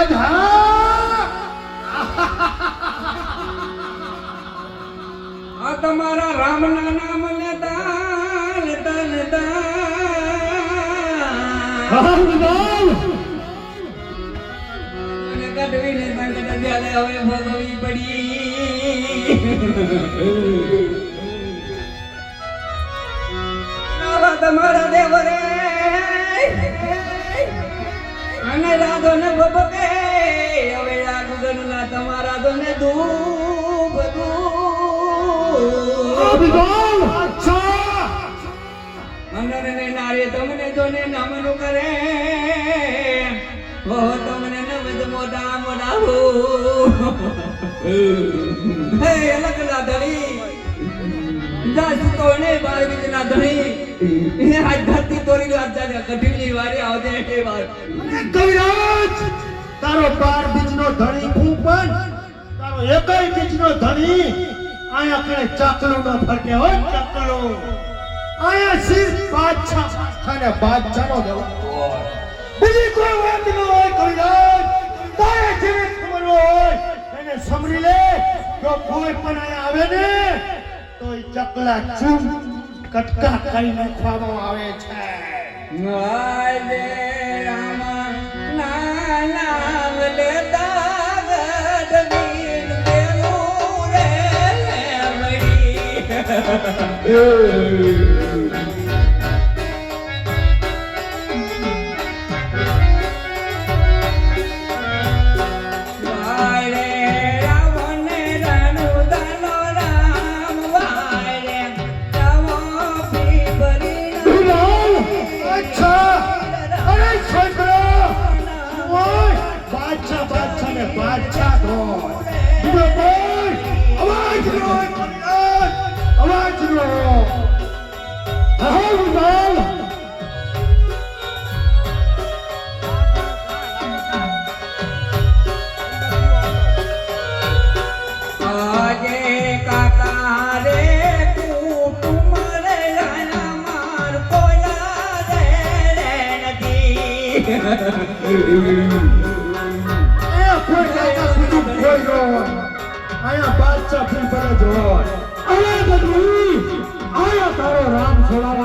કવિરાજ હા આ તમારા રામના નામ ને દાન તન દાન મને કટવીને સંકટ જ્યારે હવે ભોગવવી પડી આવા તમારા દેવ રે અને રાધો ને ભબકે હવે આ ગુગનલા તમારા દોને ધૂપ મને નારે તમને જોને નમન કરે ઓ તમને નમદ મોઢા મોઢા હો હે લગલા ધણી જાસુ કોને બાર બીજના ધણી આ ધરતી તોડી આજ જાને કઢીલી વારે આવજે હે વાર કવિરાજ તારો 12 બીજનો ધણી હું પણ તારો એકય બીજનો ધણી આયા કણે ચાકલો ન ફરકે હો ચાકલો આયા સિર બાદશાહ અને બાદશાહનો દેવો બીજી કોઈ વાત ન હોય કવિરાજ તારે જેને ખબર હોય એને સમરી લે જો કોઈ પણ આયા આવે ને તો ઈ ચકલા ચૂમ કટકા કરી નાખવામાં આવે છે વાજે રામ નામ લેતા ગઢવીન દેવું રે મળી આયા બાદશાહ ફૂલ પર જો આયા ગઢવી આયા તારો રામ છોડાવા